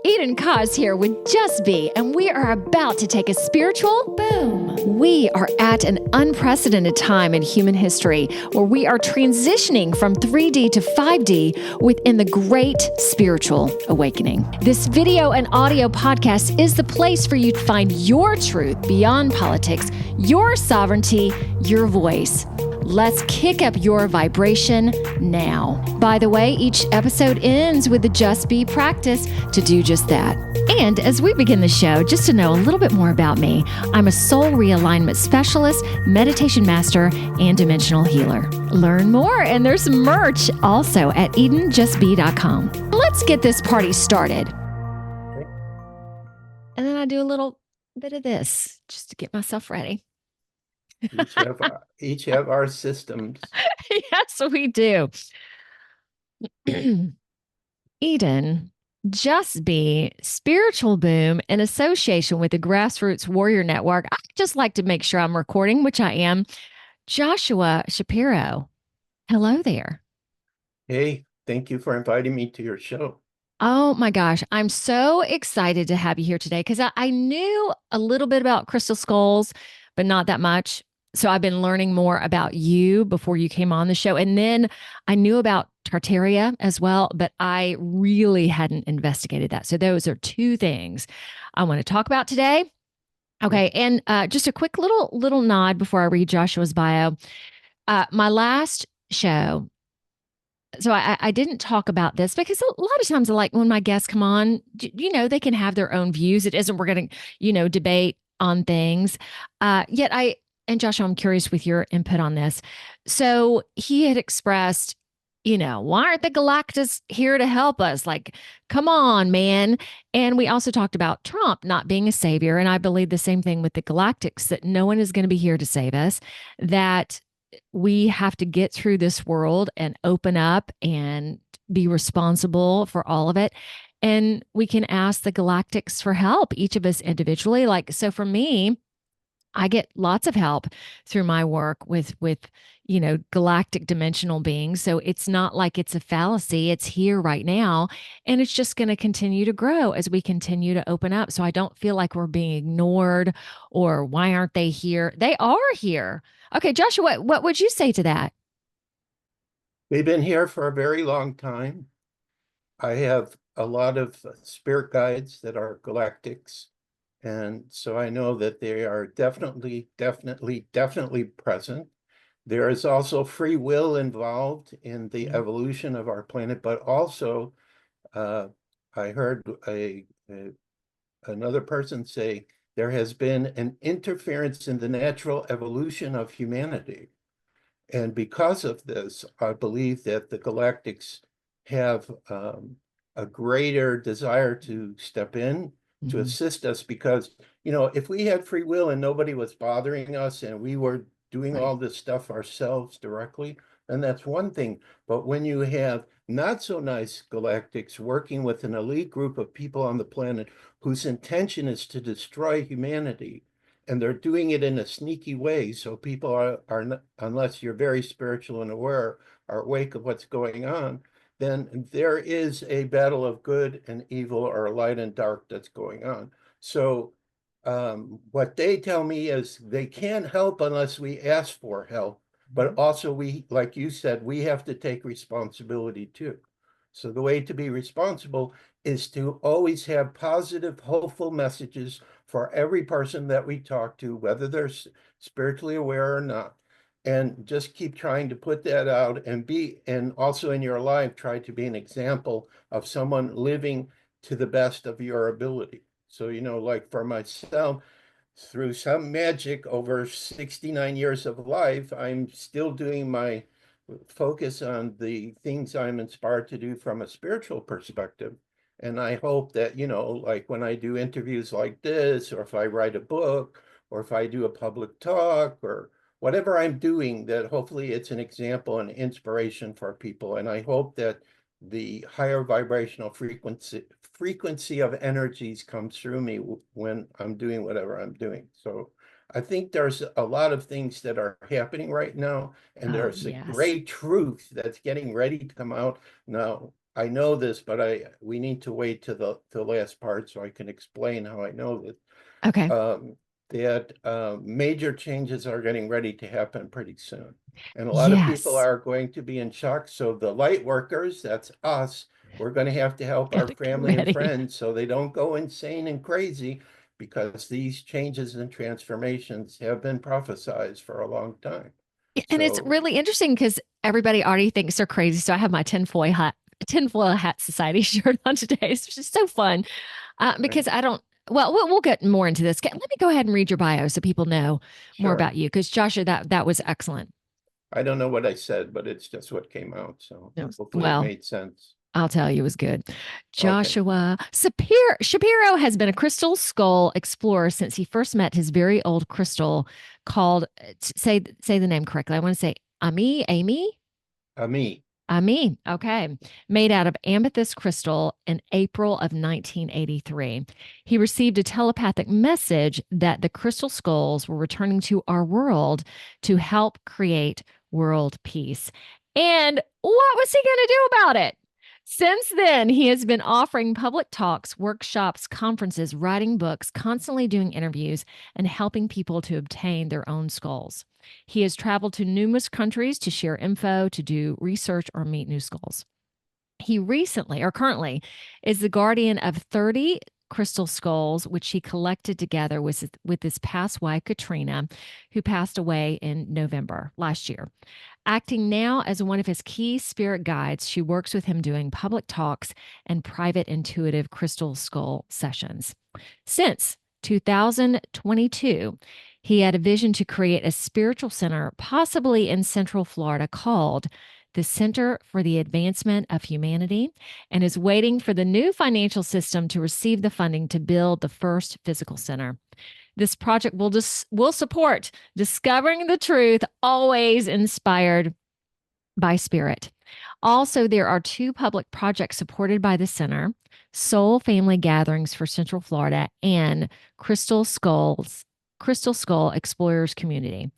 Eden Kaz here with Just Be, and we are about to take a spiritual boom. We are at an unprecedented time in human history where we are transitioning from 3D to 5D within the great spiritual awakening. This video and audio podcast is the place for you to find your truth beyond politics, your sovereignty, your voice. Let's kick up your vibration now. By the way, each episode ends with the Just Be practice to do just that. And as we begin the show, just to know a little bit more about me, I'm a soul realignment specialist, meditation master, and dimensional healer. Learn more, and there's merch also at EdenJustBe.com. Let's get this party started. And then I do a little bit of this just to get myself ready. Each have our systems. Yes, we do. Eden, Just Be, Spiritual Boom, in association with the Grassroots Warrior Network. I just like to make sure I'm recording, which I am. Joshua Shapiro. Hello there. Hey, thank you for inviting me to your show. Oh my gosh, I'm so excited to have you here today because I knew a little bit about crystal skulls, but not that much. So I've been learning more about you before you came on the show. And then I knew about Tartaria as well, but I really hadn't investigated that. So those are two things I want to talk about today. Okay. And just a quick little nod before I read Joshua's bio. My last show, so I didn't talk about this because a lot of times, like when my guests come on, they can have their own views. It isn't we're going to, debate on things. And Joshua, I'm curious with your input on this. So he had expressed, why aren't the galactics here to help us? Like, come on, man. And we also talked about Trump not being a savior. And I believe the same thing with the galactics, that no one is going to be here to save us, that we have to get through this world and open up and be responsible for all of it. And we can ask the galactics for help, each of us individually. Like, so for me, I get lots of help through my work with galactic dimensional beings. So it's not like it's a fallacy. It's here right now. And it's just going to continue to grow as we continue to open up. So I don't feel like we're being ignored or why aren't they here? They are here. Okay, Joshua, what would you say to that? They've been here for a very long time. I have a lot of spirit guides that are galactics. And so I know that they are definitely present. There is also free will involved in the evolution of our planet, but also I heard another person say there has been an interference in the natural evolution of humanity. And because of this, I believe that the galactics have a greater desire to step in to assist us because, if we had free will and nobody was bothering us and we were doing all this stuff ourselves directly, then that's one thing. But when you have not so nice galactics working with an elite group of people on the planet whose intention is to destroy humanity, and they're doing it in a sneaky way, so people are not, unless you're very spiritual and aware, are awake of what's going on, then there is a battle of good and evil or light and dark that's going on. So what they tell me is they can't help unless we ask for help, but also we, like you said, we have to take responsibility too. So the way to be responsible is to always have positive, hopeful messages for every person that we talk to, whether they're spiritually aware or not. And just keep trying to put that out and also in your life, try to be an example of someone living to the best of your ability. So, like for myself, through some magic over 69 years of life, I'm still doing my focus on the things I'm inspired to do from a spiritual perspective. And I hope that, like when I do interviews like this, or if I write a book, or if I do a public talk, or whatever I'm doing, that hopefully it's an example and inspiration for people. And I hope that the higher vibrational frequency of energies comes through me when I'm doing whatever I'm doing. So I think there's a lot of things that are happening right now, and there's a great truth that's getting ready to come out. Now, I know this, but we need to wait to the last part so I can explain how I know this. Okay. That major changes are getting ready to happen pretty soon. And a lot of people Yes. are going to be in shock. So the light workers, that's us, we're going to help our Gotta get family and ready. friends so they don't go insane and crazy, because these changes and transformations have been prophesized for a long time. And it's So, really interesting because everybody already thinks they're crazy. So I have my tinfoil hat society shirt on today. It's just so fun right, because I don't. Well, we'll get more into this. Let me go ahead and read your bio so people know more sure. about you. Because Joshua, that was excellent. I don't know what I said, but it's just what came out. So hopefully it Well, made sense. I'll tell you, it was good. Okay. Joshua Shapiro has been a crystal skull explorer since he first met his very old crystal called, say the name correctly. I want to say Amy. Me. Okay. Made out of amethyst crystal in April of 1983. He received a telepathic message that the crystal skulls were returning to our world to help create world peace. And what was he going to do about it? Since then, he has been offering public talks, workshops, conferences, writing books, constantly doing interviews, and helping people to obtain their own skulls. He has traveled to numerous countries to share info, to do research, or meet new skulls. He recently, or currently, is the guardian of 30 crystal skulls, which he collected together with his past wife, Katrina, who passed away in November last year. Acting now as one of his key spirit guides, she works with him doing public talks and private intuitive crystal skull sessions. Since 2022, he had a vision to create a spiritual center, possibly in Central Florida, called the Center for the Advancement of Humanity, and is waiting for the new financial system to receive the funding to build the first physical center. This project will support discovering the truth, always inspired by spirit. Also, there are two public projects supported by the center: Soul Family Gatherings for Central Florida and Crystal Skull Explorers Community.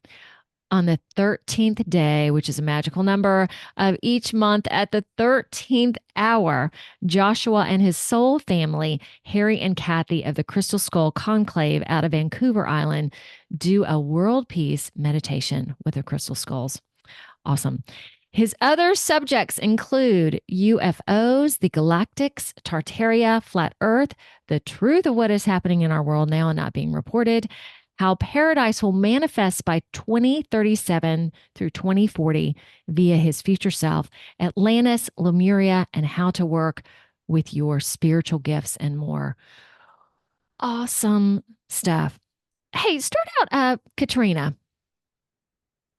On the 13th day, which is a magical number of each month, at the 13th hour, Joshua and his soul family, Harry and Kathy of the Crystal Skull Conclave out of Vancouver Island, do a world peace meditation with the crystal skulls. Awesome. His other subjects include UFOs, the galactics, Tartaria, flat Earth, the truth of what is happening in our world now and not being reported, how paradise will manifest by 2037 through 2040 via his future self, Atlantis, Lemuria, and how to work with your spiritual gifts and more. Awesome stuff. Hey, start out, Katrina,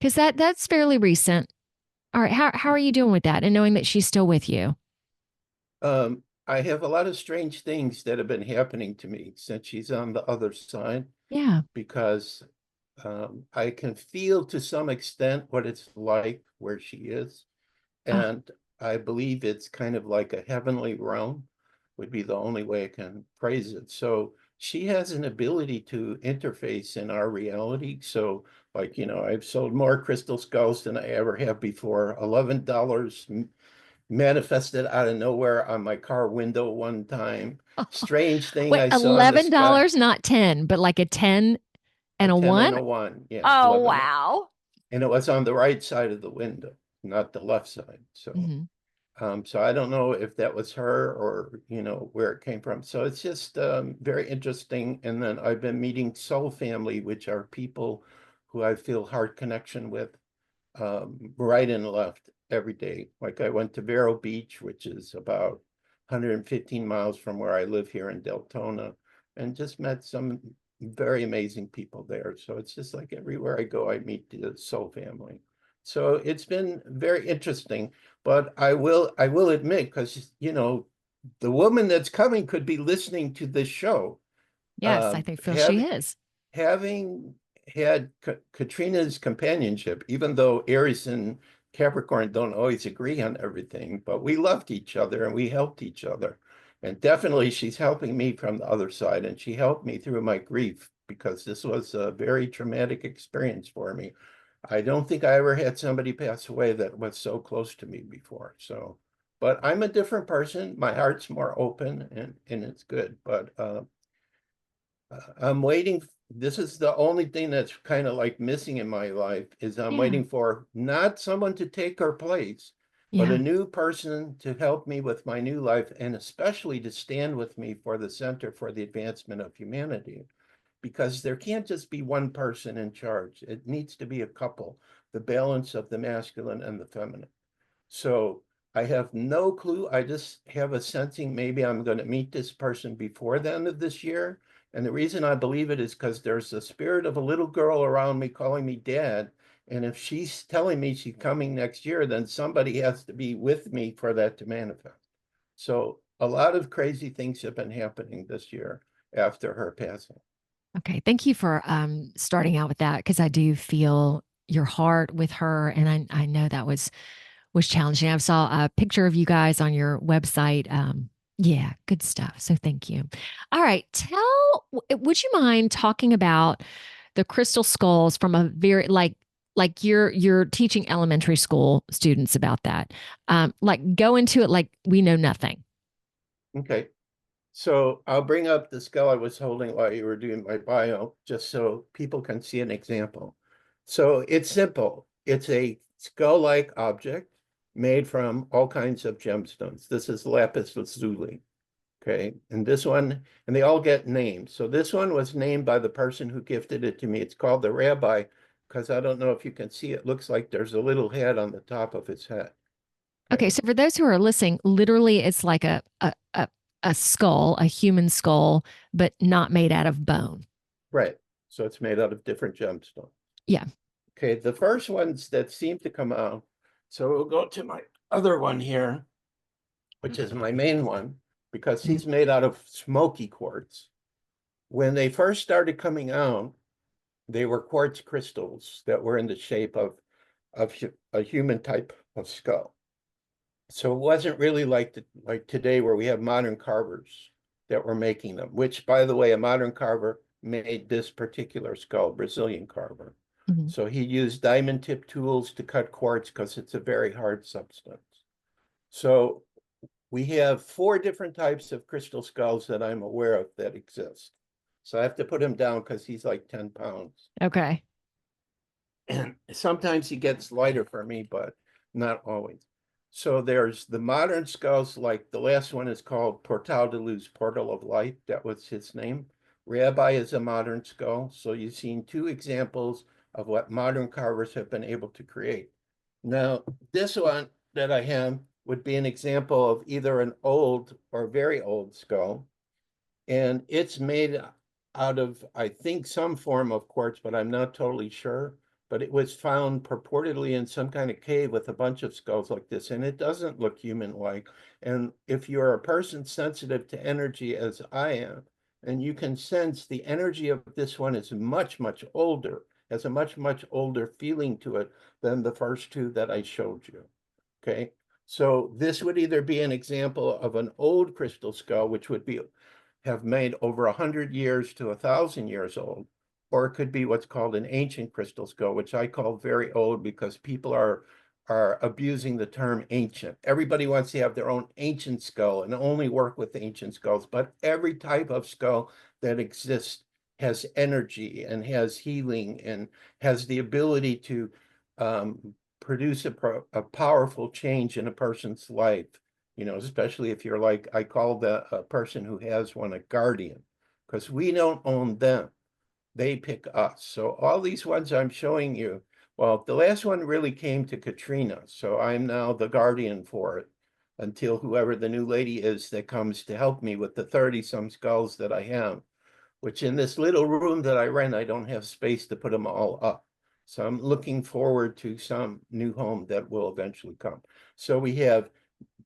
because that's fairly recent. All right, how are you doing with that and knowing that she's still with you? I have a lot of strange things that have been happening to me since she's on the other side, Yeah. because I can feel to some extent what it's like where she is. Uh, And I believe it's kind of like a heavenly realm, would be the only way I can phrase it. So she has an ability to interface in our reality. So, like, I've sold more crystal skulls than I ever have before. $11 manifested out of nowhere on my car window one time. Strange thing Wait, I saw in the sky. $11, not 10, but like a 10 A and a 10 and one? a 1. Yeah, Oh, 11. wow. And it was on the right side of the window, not the left side. Hmm. So I don't know if that was her or, where it came from. So it's just very interesting. And then I've been meeting soul family, which are people who I feel heart connection with, right and left every day. Like I went to Vero Beach, which is about 115 miles from where I live here in Deltona, and just met some very amazing people there. So it's just like everywhere I go, I meet the soul family. So it's been very interesting, but I will admit, because the woman that's coming could be listening to this show. Yes, I think feel she Have is. having had Katrina's companionship, even though Aries and Capricorn don't always agree on everything, but we loved each other and we helped each other. And definitely she's helping me from the other side, and she helped me through my grief, because this was a very traumatic experience for me. I don't think I ever had somebody pass away that was so close to me before. So, But I'm a different person. My heart's more open and it's good. But I'm waiting. This is the only thing that's kind of like missing in my life is I'm Yeah. waiting for not someone to take her place, but a Yeah. new person to help me with my new life and especially to stand with me for the Center for the Advancement of Humanity. Because there can't just be one person in charge. It needs to be a couple, the balance of the masculine and the feminine. So I have no clue. I just have a sensing maybe I'm going to meet this person before the end of this year. And the reason I believe it is because there's the spirit of a little girl around me calling me dad. And if she's telling me she's coming next year, then somebody has to be with me for that to manifest. So a lot of crazy things have been happening this year after her passing. Okay. Thank you for starting out with that because I do feel your heart with her, and I know that was challenging. I saw a picture of you guys on your website. Yeah, good stuff. So thank you. All right, would you mind talking about the crystal skulls from a very like you're teaching elementary school students about that. Like go into it like we know nothing. Okay. So I'll bring up the skull I was holding while you were doing my bio, just so people can see an example. So it's simple. It's a skull-like object made from all kinds of gemstones. This is lapis lazuli, okay? And this one, and they all get names. So this one was named by the person who gifted it to me. It's called the rabbi, because I don't know if you can see, it looks like there's a little head on the top of his head, Okay, okay? so for those who are listening, literally it's like a skull, a human skull, but not made out of bone. Right. So it's made out of different gemstones. Yeah. Okay, the first ones that seem to come out. So we'll go to my other one here, which is my main one, because Mhm. he's made out of smoky quartz. When they first started coming out, they were quartz crystals that were in the shape of a human type of skull. So it wasn't really like today where we have modern carvers that were making them, which by the way, a modern carver made this particular skull, Brazilian carver. Mhm. So he used diamond tip tools to cut quartz because it's a very hard substance. So we have four different types of crystal skulls that I'm aware of that exist. So I have to put him down because he's like 10 pounds. Okay. And sometimes he gets lighter for me, but not always. So there's the modern skulls, like the last one is called Portal de Luz, Portal of Light. That was his name. Rabbi is a modern skull. So you've seen two examples of what modern carvers have been able to create. Now, this one that I have would be an example of either an old or very old skull. And it's made out of, I think, some form of quartz, but I'm not totally sure. But it was found purportedly in some kind of cave with a bunch of skulls like this, and it doesn't look human-like. And if you're a person sensitive to energy as I am, and you can sense the energy of this one is much, much older, has a much, much older feeling to it than the first two that I showed you. Okay. So this would either be an example of an old crystal skull, which would be have made over 100 years to 1,000 years old, or it could be what's called an ancient crystal skull, which I call very old because people are abusing the term ancient. Everybody wants to have their own ancient skull and only work with ancient skulls, but every type of skull that exists has energy and has healing and has the ability to produce a powerful change in a person's life, especially if you're like, I call the person who has one a guardian, because we don't own them. They pick us. So all these ones I'm showing you, well, the last one really came to Katrina. So I'm now the guardian for it until whoever the new lady is that comes to help me with the 30 some skulls that I have, which in this little room that I rent, I don't have space to put them all up. So I'm looking forward to some new home that will eventually come. So we have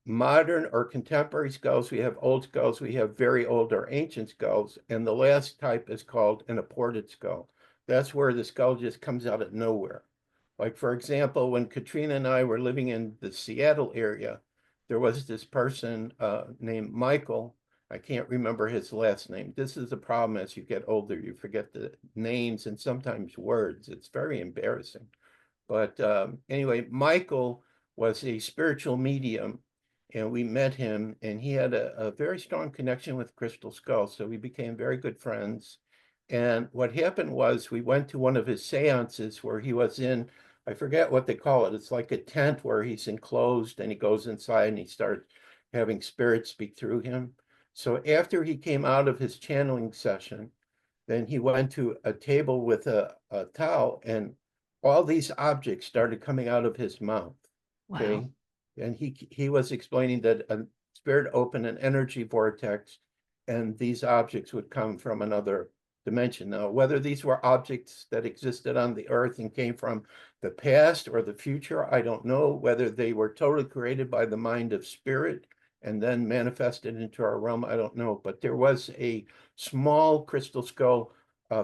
modern or contemporary skulls, we have old skulls, we have very old or ancient skulls, and the last type is called an apported skull. That's where the skull just comes out of nowhere. Like, for example, when Katrina and I were living in the Seattle area, there was this person named Michael. I can't remember his last name. This is a problem as you get older. You forget the names and sometimes words. It's very embarrassing. But anyway, Michael was a spiritual medium and we met him, and he had a very strong connection with Crystal Skull, so we became very good friends. And what happened was we went to one of his seances where he was in, I forget what they call it. It's like a tent where he's enclosed and he goes inside and he starts having spirits speak through him. So after he came out of his channeling session, then he went to a table with a towel, and all these objects started coming out of his mouth. Wow. Okay. And he was explaining that a spirit opened an energy vortex, and these objects would come from another dimension. Now, whether these were objects that existed on the earth and came from the past or the future, I don't know. Whether they were totally created by the mind of spirit and then manifested into our realm, I don't know. But there was a small crystal skull,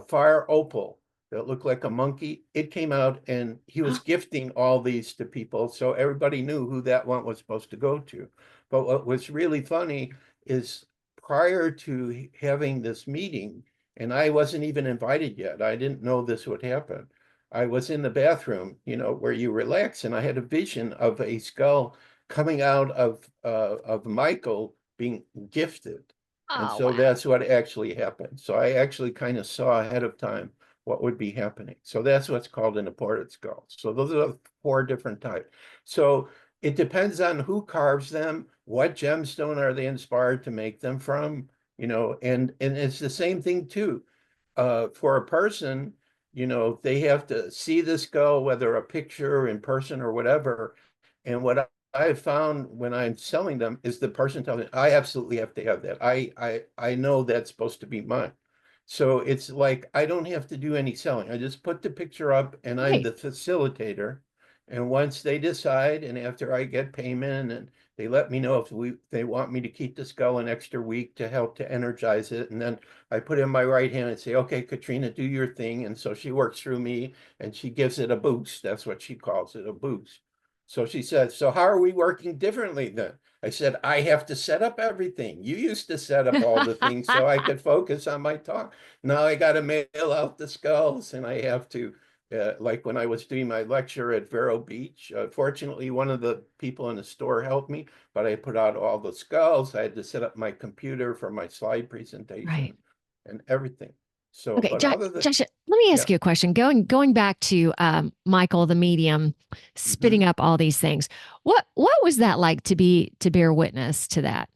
fire opal, that looked like a monkey. It came out and he was gifting all these to people. So everybody knew who that one was supposed to go to. But what was really funny is prior to having this meeting, and I wasn't even invited yet, I didn't know this would happen. I was in the bathroom, where you relax, and I had a vision of a skull coming out of Michael being gifted. And Oh, so wow. that's what actually happened. So I actually kind of saw ahead of time what would be happening. So that's what's called an imported skull. So those are the four different types. So it depends on who carves them, what gemstone are they inspired to make them from, and it's the same thing too. For a person, they have to see the skull, whether a picture in person or whatever. And what I've found when I'm selling them is the person tells me, I absolutely have to have that. I know that's supposed to be mine. So it's like I don't have to do any selling. I just put the picture up and I'm Right. the facilitator. And once they decide, and after I get payment and they let me know if they want me to keep the skull an extra week to help to energize it. And then I put in my right hand and say, okay, Katrina, do your thing. And so she works through me and she gives it a boost. That's what she calls it, a boost. So she said, so how are we working differently then? I said, I have to set up everything. You used to set up all the things so I could focus on my talk. Now I got to mail out the skulls, and I have to, like when I was doing my lecture at Vero Beach, fortunately, one of the people in the store helped me, but I put out all the skulls. I had to set up my computer for my slide Right. presentation and everything. So, Okay, but other than, Joshua, let me yeah. ask you a question. Going back to Michael, the medium, spitting Mhm. up all these things. What was that like to bear witness to that?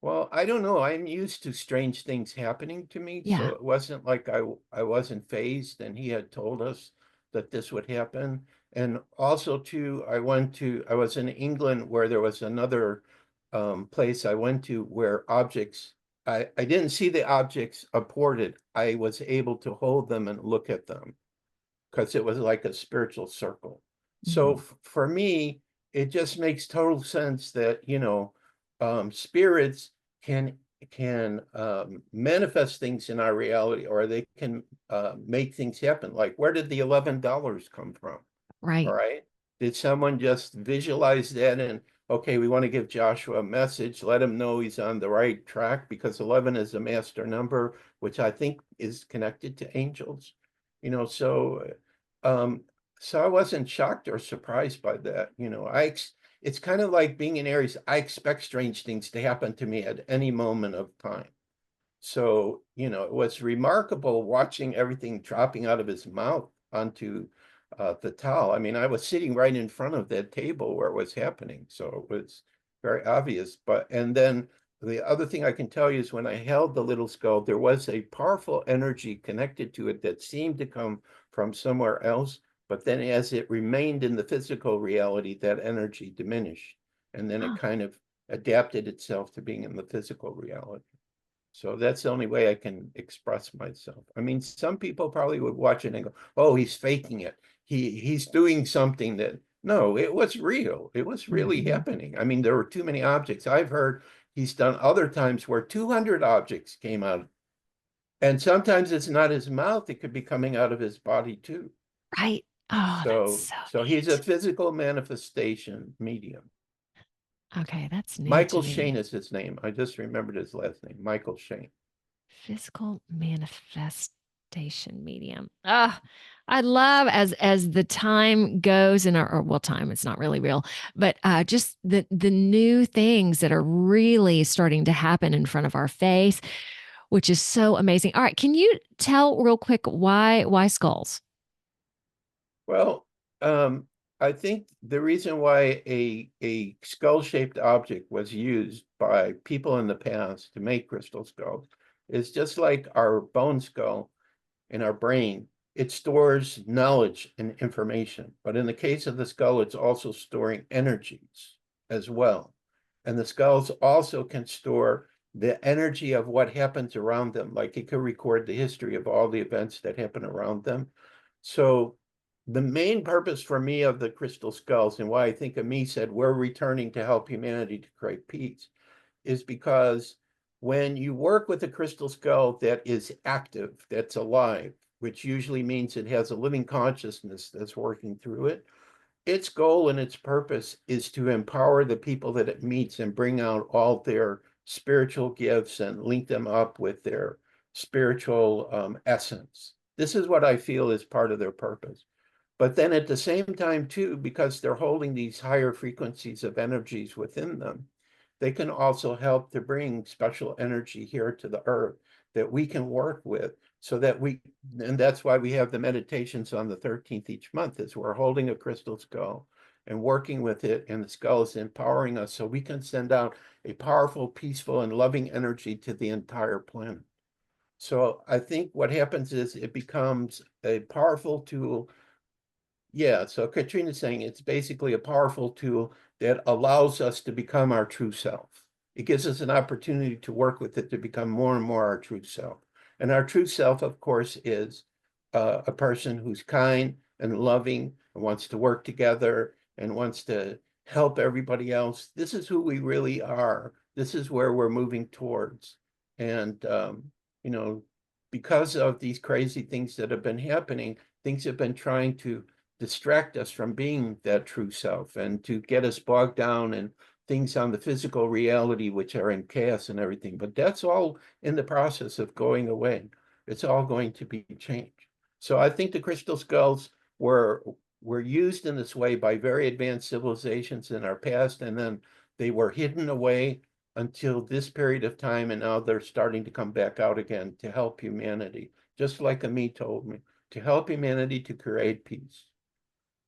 Well, I don't know. I'm used to strange things happening to me, so Yeah. it wasn't like I wasn't phased, and he had told us that this would happen. And also too, I was in England where there was another place I went to where objects, I didn't see the objects apported. I was able to hold them and look at them because it was like a spiritual circle. So Mhm. for me, it just makes total sense that, spirits can manifest things in our reality, or they can make things happen. Like, where did the $11 come from? All Right. right. Did someone just visualize that and, okay, we want to give Joshua a message, let him know he's on the right track because 11 is a master number, which I think is connected to angels. You know, so um so I wasn't shocked or surprised by that. It's kind of like being in Aries. I expect strange things to happen to me at any moment of time. So, it was remarkable watching everything dropping out of his mouth onto the towel. I mean, I was sitting right in front of that table where it was happening. So it was very obvious. And then the other thing I can tell you is when I held the little skull, there was a powerful energy connected to it that seemed to come from somewhere else. But then as it remained in the physical reality, that energy diminished. And then it Oh, kind of adapted itself to being in the physical reality. So that's the only way I can express myself. I mean, some people probably would watch it and go, "Oh, he's faking it. He's doing something that." No, it was real. It was really mhm. happening. I mean, there were too many objects. I've heard he's done other times where 200 objects came out, and sometimes it's not his mouth; it could be coming out of his body too. Right. Oh, that's So, so so he's a neat. physical manifestation medium. Okay, that's new to Michael Shane me. is his name. I just remembered his last name, Michael Shane. Physical manifestation medium. Ah, I love as the time goes and or well, time, it's not really real, but just the new things that are really starting to happen in front of our face, which is so amazing. All right, can you tell real quick why skulls? Well, I think the reason why a skull-shaped object was used by people in the past to make crystal skulls is just like our bone skull in our brain. It stores knowledge and information, but in the case of the skull, it's also storing energies as well. And the skulls also can store the energy of what happens around them, like it can record the history of all the events that happen around them. So the main purpose for me of the crystal skulls and why I think Ami said we're returning to help humanity to create peace is because when you work with a crystal skull that is active, that's alive, which usually means it has a living consciousness that's working through it, its goal and its purpose is to empower the people that it meets and bring out all their spiritual gifts and link them up with their spiritual essence. This is what I feel is part of their purpose. But then at the same time, too, because they're holding these higher frequencies of energies within them, they can also help to bring special energy here to the earth that we can work with so that and that's why we have the meditations on the 13th each month, is we're holding a crystal skull and working with it, and the skull is empowering us so we can send out a powerful, peaceful, and loving energy to the entire planet. So I think what happens is it becomes a powerful tool. Yeah, so Katrina's saying it's basically a powerful tool that allows us to become our true self. It gives us an opportunity to work with it to become more and more our true self. And our true self, of course, is a person who's kind and loving and wants to work together and wants to help everybody else. This is who we really are. This is where we're moving towards. And, you know, because of these crazy things that have been happening, things have been trying to distract us from being that true self and to get us bogged down in things on the physical reality, which are in chaos and everything. But that's all in the process of going away. It's all going to be changed. So I think the crystal skulls were used in this way by very advanced civilizations in our past, and then they were hidden away until this period of time, and now they're starting to come back out again to help humanity, just like Ami told me, to help humanity to create peace.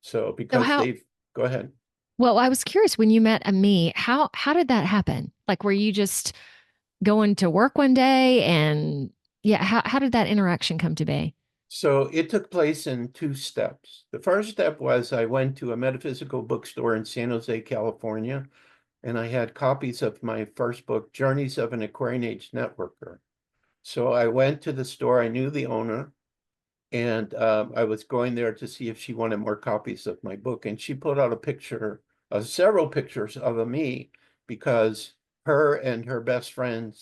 So So because how they've, go ahead. well, I was curious when you met me, how did that happen? Like were you just going to work one day and yeah, how did that interaction come to be? So it took place in two steps. The first step was I went to a metaphysical bookstore in San Jose, California, and I had copies of my first book, Journeys of an Aquarian Age Networker. So I went to the store, I knew the owner, and I was going there to see if she wanted more copies of my book. And she put out a picture, several pictures of me, because her and her best friend,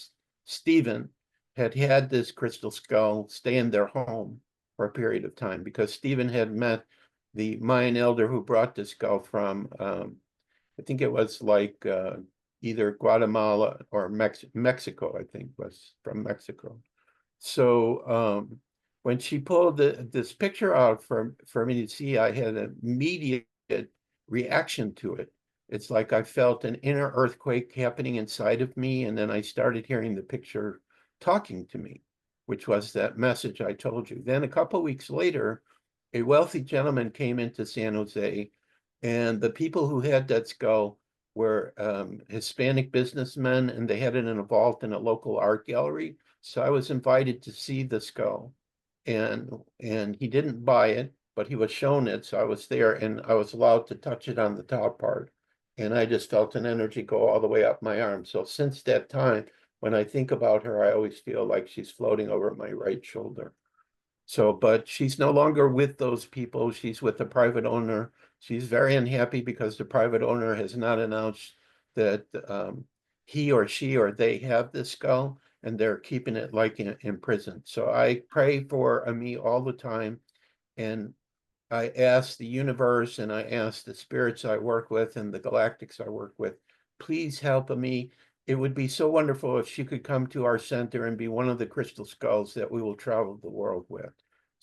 Stephen, had had this crystal skull stay in their home for a period of time, because Stephen had met the Mayan elder who brought the skull from, I think it was like either Guatemala or Mexico, I think was from Mexico. So when she pulled this picture out for me to see, I had an immediate reaction to it. It's like I felt an inner earthquake happening inside of me, and then I started hearing the picture talking to me, which was that message I told you. Then a couple of weeks later, a wealthy gentleman came into San Jose, and the people who had that skull were Hispanic businessmen, and they had it in a vault in a local art gallery. So I was invited to see the skull, and he didn't buy it, but he was shown it. So I was there, and I was allowed to touch it on the top part, and I just felt an energy go all the way up my arm. So since that time, when I think about her, I always feel like she's floating over my right shoulder. So, but she's no longer with those people. She's with the private owner. She's very unhappy because the private owner has not announced that he or she or they have this skull, and they're keeping it like in prison. So I pray for Ami all the time, and I ask the universe and I ask the spirits I work with and the galactics I work with, please help me. It would be so wonderful if she could come to our center and be one of the crystal skulls that we will travel the world with.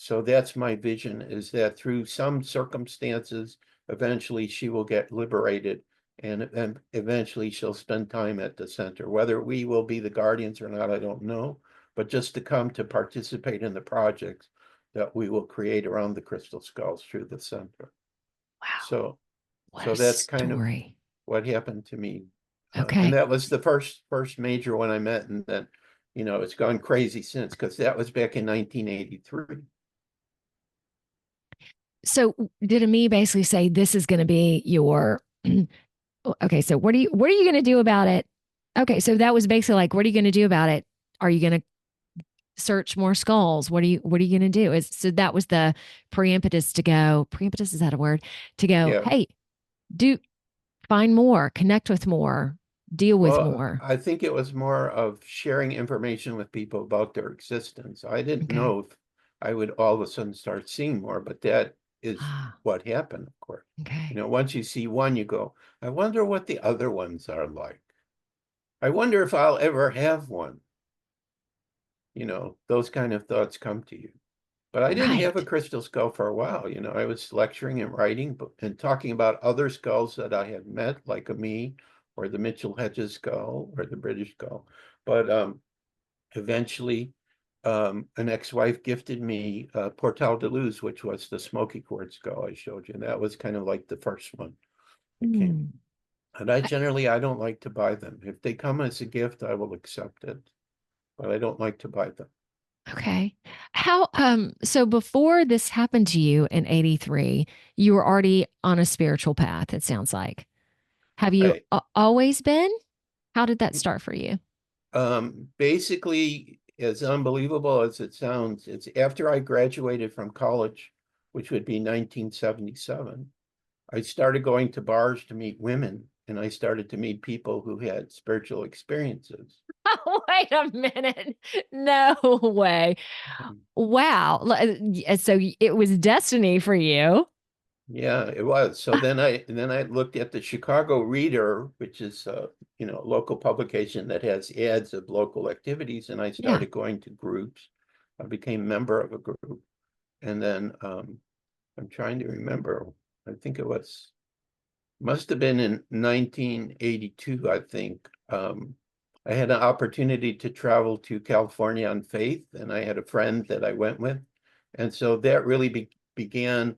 So that's my vision, is that through some circumstances, eventually she will get liberated, and eventually she'll spend time at the center. Whether we will be the guardians or not, I don't know, but just to come to participate in the projects that we will create around the crystal skulls through the center. Wow. So, What a so that's kind of story. what happened to me. And Okay. that was the first major one I met, and then, it's gone crazy since, because that was back in 1983. So did Ami basically say this is going to be your okay, so what are you going to do about it? Okay, so that was basically like, what are you going to do about it? Are you going to search more skulls? What are you going to do? Is so that was the preimpetus to go. Preimpetus, is that a word? To go, Yeah. hey, do find more, connect with more, deal with Well, more. I think it was more of sharing information with people about their existence. I didn't Okay. know if I would all of a sudden start seeing more, but that is Ah, what happened, of course. okay. Once you see one, you go, I wonder what the other ones are like. I wonder if I'll ever have one. Those kind of thoughts come to you. But I didn't have a Right. crystal skull for a while. I was lecturing and writing and talking about other skulls that I had met, like a me, or the Mitchell Hedges skull, or the British skull. But eventually, an ex-wife gifted me Portal de Luz, which was the smoky quartz skull I showed you. And that was kind of like the first one that came. Mm. And I don't like to buy them. If they come as a gift, I will accept it, but I don't like to buy them. Okay. How so before this happened to you in 83, you were already on a spiritual path, it sounds like. Have you I always been? How did that start for you? Basically, as unbelievable as it sounds, it's after I graduated from college, which would be 1977. I started going to bars to meet women, and I started to meet people who had spiritual experiences. Oh, wait a minute. No way. Wow. So it was destiny for you. Yeah, it was. So then I looked at the Chicago Reader, which is a local publication that has ads of local activities, and I Yeah. started going to groups. I became a member of a group, and then I'm trying to remember. I think must have been in 1982, I think. I had an opportunity to travel to California on faith, and I had a friend that I went with. And so that really began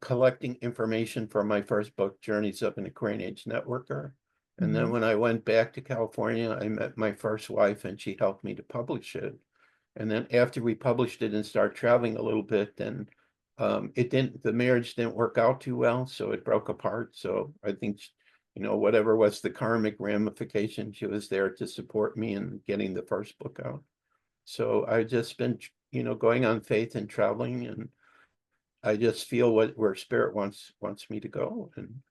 collecting information for my first book, Journeys of an Aquarian Age Networker. And then Mhm. when I went back to California, I met my first wife, and she helped me to publish it. And then after we published it and started traveling a little bit, then the marriage didn't work out too well, so it broke apart. So I think, whatever was the karmic ramification, she was there to support me in getting the first book out. So I've just been, going on faith and traveling, and I just feel where spirit wants me to go. And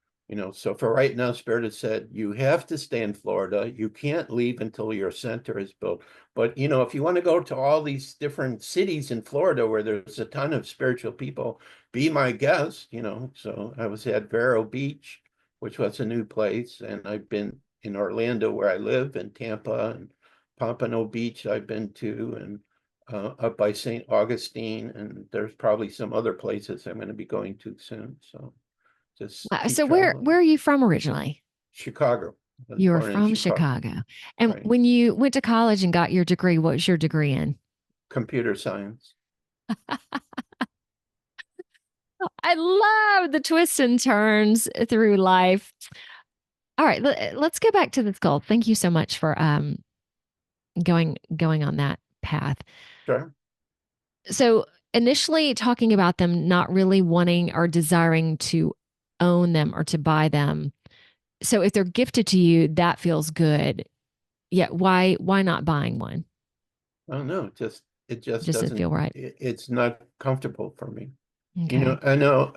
so for right now, spirit has said, you have to stay in Florida. You can't leave until your center is built. But if you want to go to all these different cities in Florida where there's a ton of spiritual people, be my guest. So I was at Vero Beach, which was a new place, and I've been in Orlando where I live, and Tampa, and Pompano Beach I've been to, and up by St. Augustine, and there's probably some other places I'm going to be going to soon. So just Wow. keep So where traveling. where are you from originally? Chicago. I was You were born in from Chicago, Chicago. And right? when you went to college and got your degree, what was your degree in? Computer science. I love the twists and turns through life. All right, let's go back to the skull. Thank you so much for going on that path. Sure. So initially talking about them not really wanting or desiring to own them or to buy them. So if they're gifted to you, that feels good. Yeah, why not buying one? I don't know. It just Just doesn't doesn't. feel right. It's not comfortable for me. Okay. I know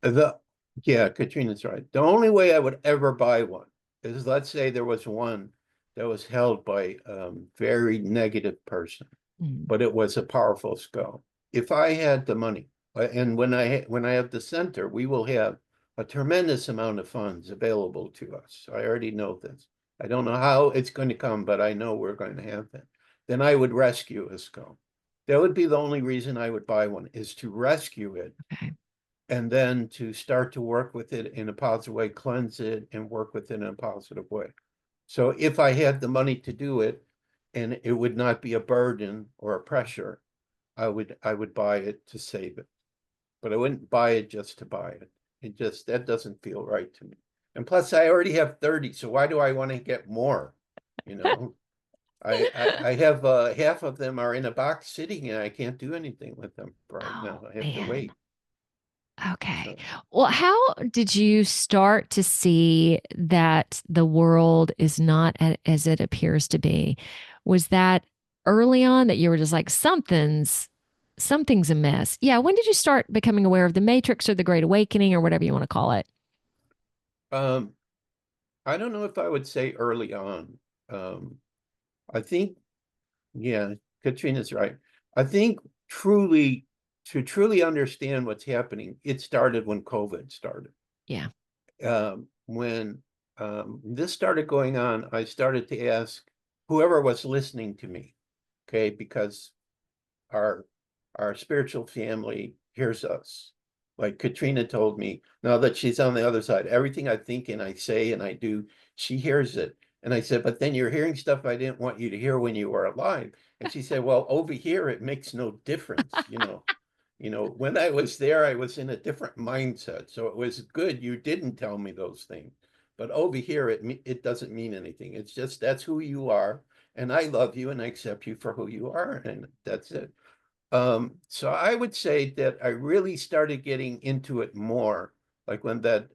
the. Yeah, Katrina's right. The only way I would ever buy one is, let's say there was one that was held by a very negative person, Mm. but it was a powerful skull. If I had the money, and when I have the center, we will have a tremendous amount of funds available to us. I already know this. I don't know how it's going to come, but I know we're going to have that. Then I would rescue a skull. That would be the only reason I would buy one, is to rescue it Okay. and then to start to work with it in a positive way, cleanse it and work with it in a positive way. So if I had the money to do it and it would not be a burden or a pressure, I would buy it to save it. But I wouldn't buy it just to buy it. That doesn't feel right to me. And plus I already have 30, so why do I want to get more? You know, I have half of them are in a box sitting and I can't do anything with them right now. Oh, I have to man. wait. Okay. So Well, how did you start to see that the world is not as it appears to be? Was that early on that you were just like, something's amiss? Yeah. When did you start becoming aware of the Matrix or the Great Awakening or whatever you want to call it? um I don't know if I would say early on. Um I think, yeah, Katrina's right. I think truly to truly understand what's happening, it started when COVID started. Yeah. When this started going on, I started to ask whoever was listening to me, okay, because our our spiritual family hears us. Like Katrina told me, now that she's on the other side, everything I think and I say and I do, she hears it. And I said, but then you're hearing stuff I didn't want you to hear when you were alive. And she said, well, over here it makes no difference, you know. You know, when I was there, I was in a different mindset. So it was good you didn't tell me those things. But over here, it doesn't mean anything. It's just that's who you are. And I love you and I accept you for who you are. And that's it. So I would say that I really started getting into it more, like when that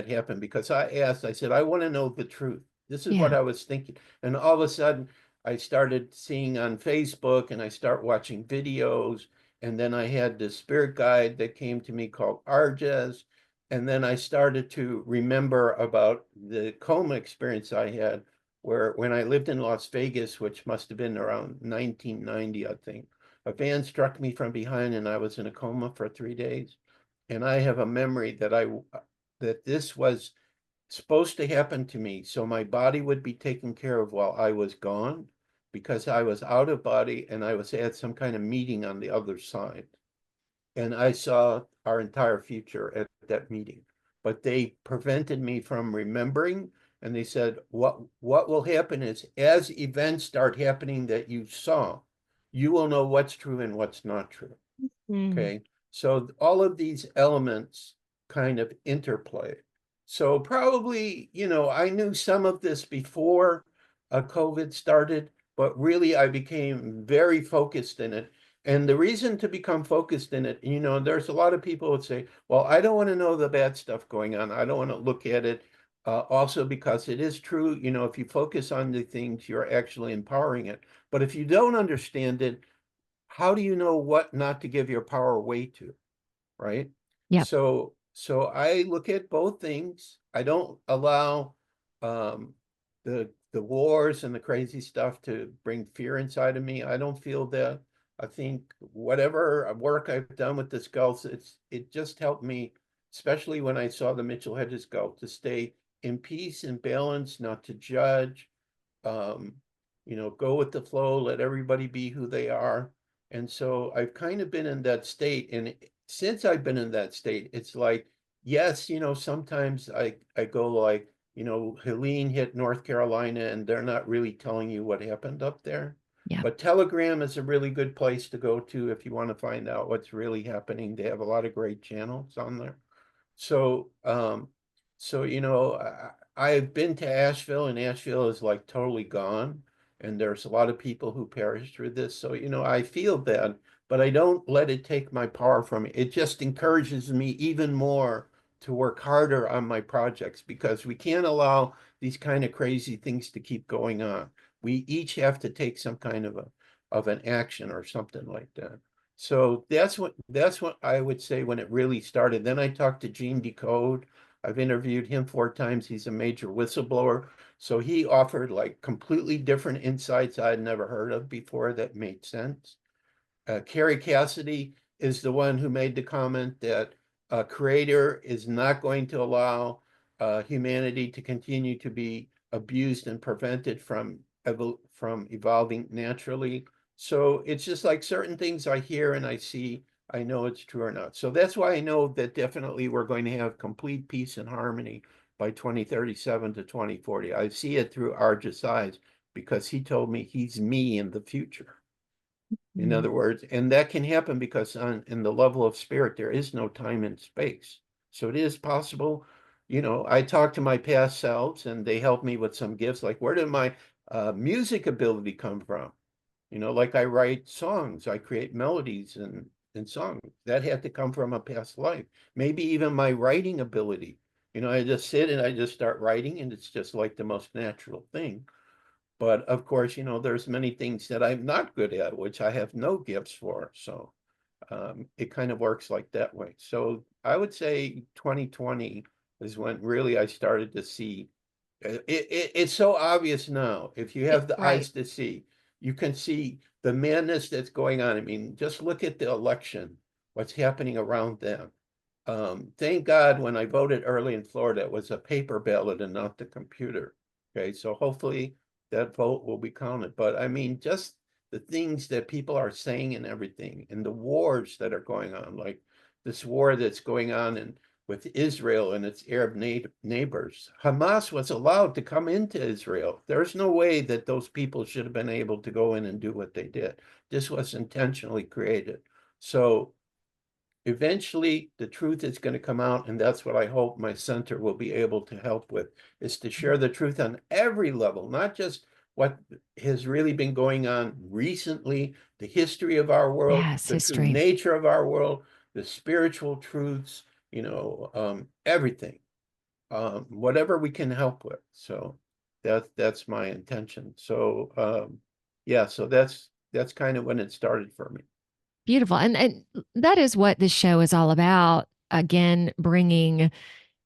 happened, because I said, I want to know the truth. This is what Yeah. I was thinking. And all of a sudden I started seeing on Facebook and I start watching videos. And then I had this spirit guide that came to me called Arges. And then I started to remember about the coma experience I had where when I lived in Las Vegas, which must have been around 1990, I think, a van struck me from behind and I was in a coma for 3 days. And I have a memory that this was supposed to happen to me. So my body would be taken care of while I was gone because I was out of body and I was at some kind of meeting on the other side. And I saw our entire future at that meeting. But they prevented me from remembering. And they said, what will happen is as events start happening that you saw, you will know what's true and what's not true. Mm. Okay. So all of these elements kind of interplay. So probably, I knew some of this before COVID started, but really I became very focused in it. And the reason to become focused in it, there's a lot of people would say, well, I don't want to know the bad stuff going on. I don't want to look at it. Also, because it is true, if you focus on the things, you're actually empowering it. But if you don't understand it, how do you know what not to give your power away to, right? Yep. So I look at both things. I don't allow um, the wars and the crazy stuff to bring fear inside of me. I don't feel that. I think whatever work I've done with the skulls, it just helped me, especially when I saw the Mitchell Hedges skull, to stay in peace and balance, not to judge, um, go with the flow, let everybody be who they are. And so I've kind of been in that state. And since I've been in that state, it's like, yes, sometimes I go like, Helene hit North Carolina and they're not really telling you what happened up there. Yep. But Telegram is a really good place to go to if you want to find out what's really happening. They have a lot of great channels on there. So, I've been to Asheville, and Asheville is like totally gone, and there's a lot of people who perished through this. So, I feel bad, but I don't let it take my power from me. It just encourages me even more to work harder on my projects because we can't allow these kind of crazy things to keep going on. We each have to take some kind of an action or something like that. So that's what I would say when it really started. Then I talked to Gene Decode. I've interviewed him 4 times. He's a major whistleblower. So he offered like completely different insights I'd never heard of before that made sense. Carrie Cassidy is the one who made the comment that a creator is not going to allow humanity to continue to be abused and prevented from evolving naturally. So it's just like certain things I hear and I see, I know it's true or not. So that's why I know that definitely we're going to have complete peace and harmony by 2037 to 2040. I see it through Arj's eyes because he told me he's me in the future. In Mm. other words, and that can happen because in the level of spirit, there is no time and space. So it is possible. I talk to my past selves and they help me with some gifts. Like, where did my music ability come from? Like I write songs, I create melodies and songs. That had to come from a past life. Maybe even my writing ability. I just sit and I just start writing, and it's just like the most natural thing. But of course, there's many things that I'm not good at, which I have no gifts for. So it kind of works like that way. So I would say 2020 is when really I started to see it's so obvious now. If you have the Right. eyes to see, you can see the madness that's going on. I mean, just look at the election, what's happening around them. Thank God when I voted early in Florida, it was a paper ballot and not the computer. Okay, so hopefully that vote will be counted. But I mean, just the things that people are saying and everything, and the wars that are going on, like this war that's going on with Israel and its Arab neighbors. Hamas was allowed to come into Israel. There's no way that those people should have been able to go in and do what they did. This was intentionally created. So eventually the truth is going to come out, and that's what I hope my center will be able to help with, is to share the truth on every level, not just what has really been going on recently, the history of our world, Yes, the true history. nature of our world, the spiritual truths, everything, whatever we can help with. So that's my intention. So yeah, so that's kind of when it started for me. Beautiful. And that is what this show is all about. Again, bringing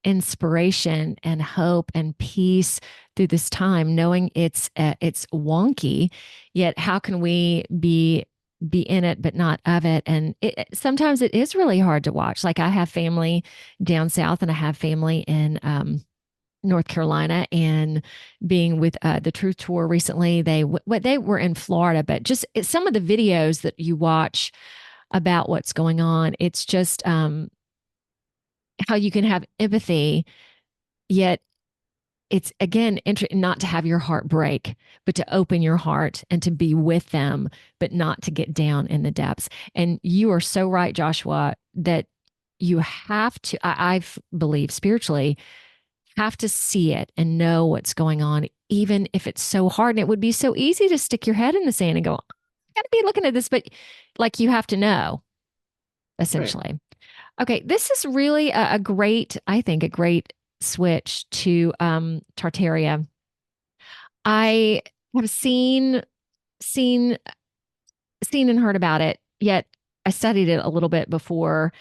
inspiration and hope and peace through this time, knowing it's wonky, yet how can we be in it but not of it? And sometimes it is really hard to watch. Like I have family down south, and I have family in North Carolina, and being with the Truth Tour recently, they were in Florida, but just some of the videos that you watch about what's going on, it's just how you can have empathy, yet it's again not to have your heart break, but to open your heart and to be with them, but not to get down in the depths. And you are so right, Joshua, that you have to, I believe spiritually, have to see it and know what's going on, even if it's so hard. And it would be so easy to stick your head in the sand and go, I gotta be looking at this, but like you have to know, Right. essentially. Okay, this is really a great, I think, a great switch to Tartaria. I have seen, seen and heard about it, yet I studied it a little bit before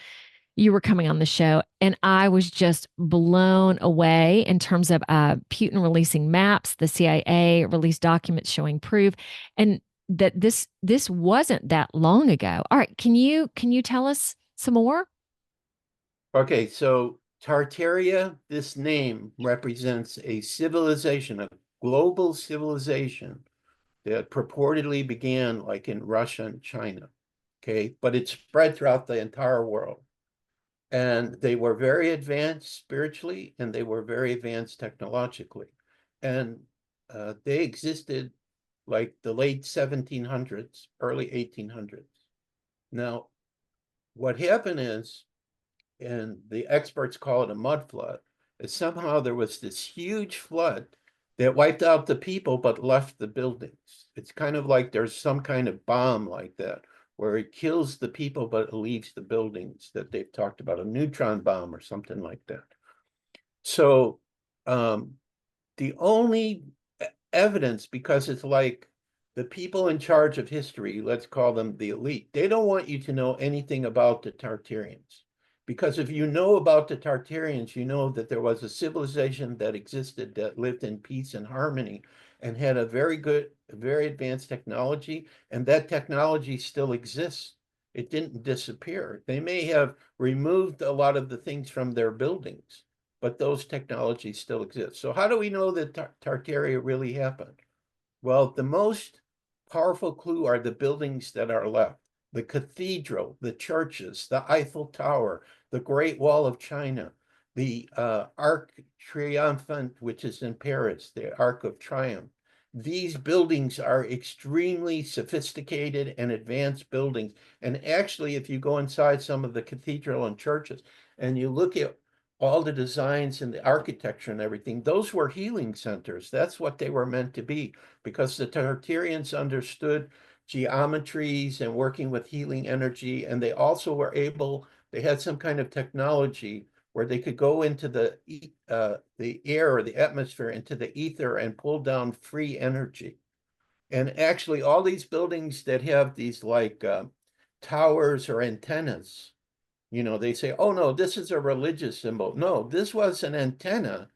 you were coming on the show, and I was just blown away in terms of Putin releasing maps, the CIA released documents showing proof, and that this wasn't that long ago. All right, can you tell us some more? Okay, so Tartaria, this name represents a civilization, a global civilization that purportedly began like in Russia and China. Okay, but it spread throughout the entire world. And they were very advanced spiritually, and they were very advanced technologically. And they existed like the late 1700s, early 1800s. Now, what happened is, and the experts call it a mud flood, is somehow there was this huge flood that wiped out the people but left the buildings. It's kind of like there's some kind of bomb like that, where it kills the people but leaves the buildings, that they've talked about, a neutron bomb or something like that. So um, the only evidence, because it's like the people in charge of history, let's call them the elite, they don't want you to know anything about the Tartarians. Because if you know about the Tartarians, you know that there was a civilization that existed that lived in peace and harmony and had a very good, very advanced technology, and that technology still exists. It didn't disappear. They may have removed a lot of the things from their buildings, but those technologies still exist. So how do we know that Tartaria really happened? Well, the most powerful clue are the buildings that are left. The cathedral, the churches, the Eiffel Tower, the Great Wall of China, the Arc Triumphant, which is in Paris, the Arc of Triumph. These buildings are extremely sophisticated and advanced buildings. And actually, if you go inside some of the cathedral and churches and you look at all the designs and the architecture and everything, those were healing centers. That's what they were meant to be, because the Tartarians understood geometries and working with healing energy. And they also were able, they had some kind of technology where they could go into the air or the atmosphere, into the ether, and pull down free energy. And actually, all these buildings that have these like towers or antennas, they say, oh no, this is a religious symbol. No, this was an antenna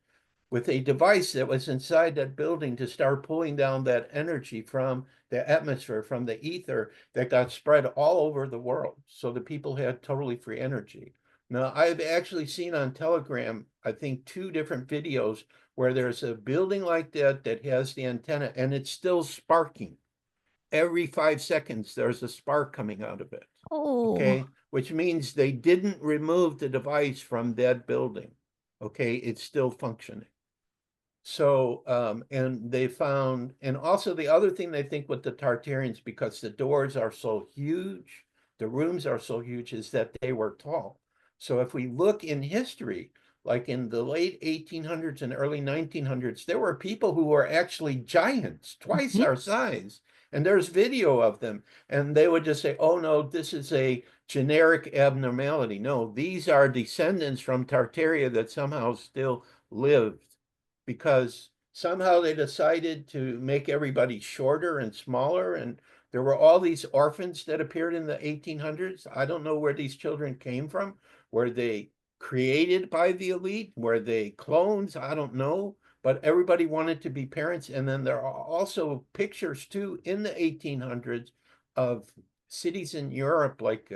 with a device that was inside that building to start pulling down that energy from the atmosphere, from the ether that got spread all over the world. So the people had totally free energy. Now, I've actually seen on Telegram, I think, 2 different videos where there's a building like that that has the antenna and it's still sparking. Every 5 seconds, there's a spark coming out of it. Oh, Okay, which means they didn't remove the device from that building. Okay, it's still functioning. So, and they found, and also the other thing they think with the Tartarians, because the doors are so huge, the rooms are so huge, is that they were tall. So if we look in history, like in the late 1800s and early 1900s, there were people who were actually giants, twice mhm. our size. And there's video of them. And they would just say, oh no, this is a generic abnormality. No, these are descendants from Tartaria that somehow still lived, because somehow they decided to make everybody shorter and smaller. And there were all these orphans that appeared in the 1800s. I don't know where these children came from. Were they created by the elite? Were they clones? I don't know. But everybody wanted to be parents. And then there are also pictures too in the 1800s of cities in Europe, like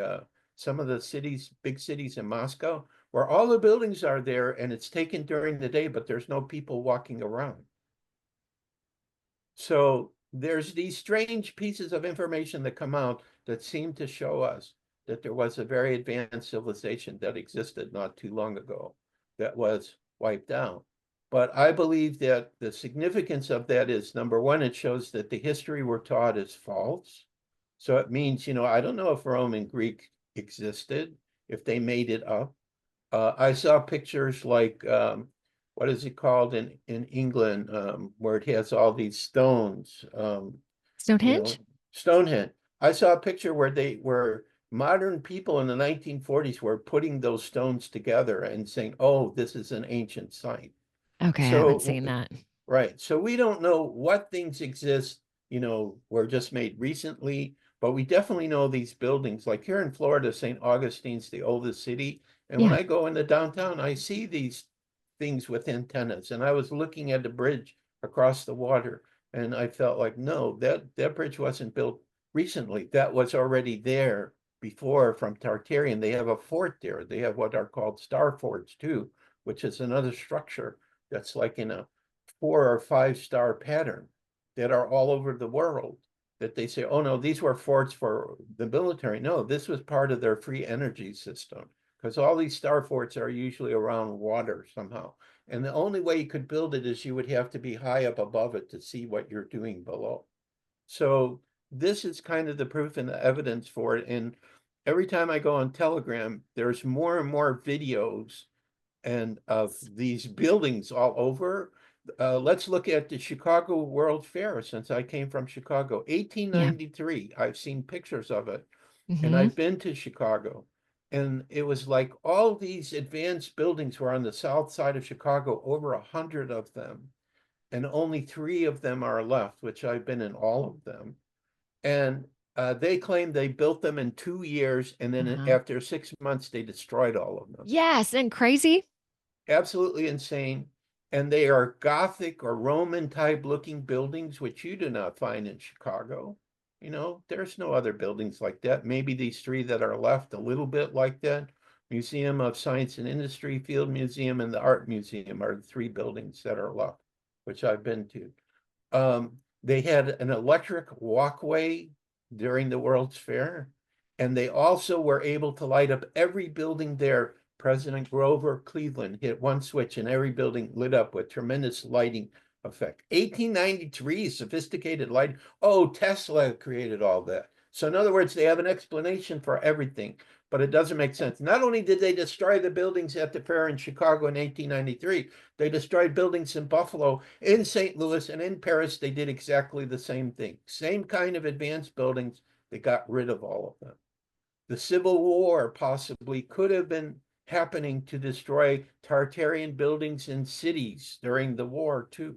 some of the cities, big cities in Moscow, where all the buildings are there and it's taken during the day, but there's no people walking around. So there's these strange pieces of information that come out that seem to show us that there was a very advanced civilization that existed not too long ago that was wiped out. But I believe that the significance of that is, number one, it shows that the history we're taught is false. So it means, I don't know if Rome and Greek existed, if they made it up. I saw pictures like what is it called in England, where it has all these stones, you know, Stonehenge? Stonehenge. I saw a picture where modern people in the 1940s were putting those stones together and saying, "Oh, this is an ancient site." Okay, I haven't So seen that. right. So we don't know what things exist, were just made recently, but we definitely know these buildings. Like here in Florida, St. Augustine's the oldest city. And when Yeah. I go into downtown, I see these things with antennas. And I was looking at the bridge across the water, and I felt like, no, that bridge wasn't built recently. That was already there before from Tartarian. They have a fort there. They have what are called star forts too, which is another structure that's like in a 4 or 5 star pattern that are all over the world, that they say, oh no, these were forts for the military. No, this was part of their free energy system, because all these star forts are usually around water somehow. And the only way you could build it is you would have to be high up above it to see what you're doing below. So this is kind of the proof and the evidence for it. And every time I go on Telegram, there's more and more videos and of these buildings all over. Let's look at the Chicago World Fair, since I came from Chicago. Yeah. 1893, I've seen pictures of it, and Hmm. I've been to Chicago. And it was like all these advanced buildings were on the south side of Chicago, over 100 of them, and only 3 of them are left, which I've been in all of them. And they claim they built them in 2 years, and then Uh-huh. after 6 months, they destroyed all of them. Yes, and crazy. Absolutely insane. And they are Gothic or Roman type looking buildings, which you do not find in Chicago. There's no other buildings like that. Maybe these 3 that are left, a little bit like that. Museum of Science and Industry, Field Museum, and the Art Museum are the 3 buildings that are left, which I've been to. They had an electric walkway during the World's Fair, and they also were able to light up every building there. President Grover Cleveland hit one switch and every building lit up with tremendous lighting effect. 1893, sophisticated light. Oh, Tesla created all that. So in other words, they have an explanation for everything, but it doesn't make sense. Not only did they destroy the buildings at the fair in Chicago in 1893, they destroyed buildings in Buffalo, in St. Louis, and in Paris. They did exactly the same thing. Same kind of advanced buildings. They got rid of all of them. The Civil War possibly could have been happening to destroy Tartarian buildings in cities during the war too.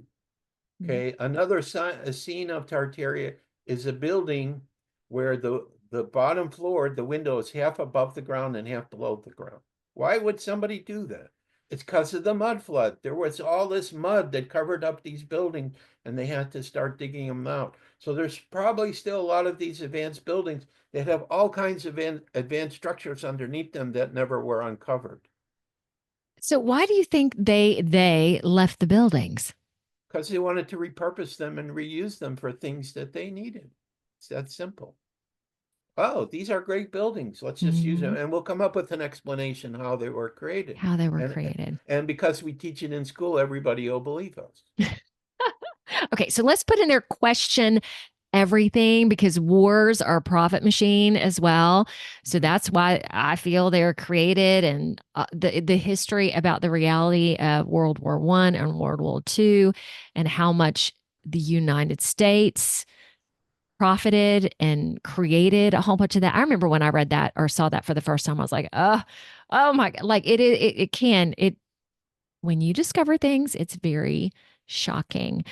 Okay, another a scene of Tartaria is a building where the bottom floor, the window is half above the ground and half below the ground. Why would somebody do that? It's because of the mud flood. There was all this mud that covered up these buildings, and they had to start digging them out. So there's probably still a lot of these advanced buildings that have all kinds of advanced structures underneath them that never were uncovered. So why do you think they left the buildings? Because they wanted to repurpose them and reuse them for things that they needed. It's that simple. Oh, these are great buildings. Let's just use them. Mhm. And we'll come up with an explanation how they were created. How they were And created. and because we teach it in school, everybody will believe us. Okay, so let's put in there question everything because wars are a profit machine as well. So that's why I feel they're created, and the history about the reality of World War One and World War II, and how much the United States profited and created a whole bunch of that. I remember when I read that or saw that for the first time, I was like, oh my God. Like it can, it, when you discover things, it's very shocking.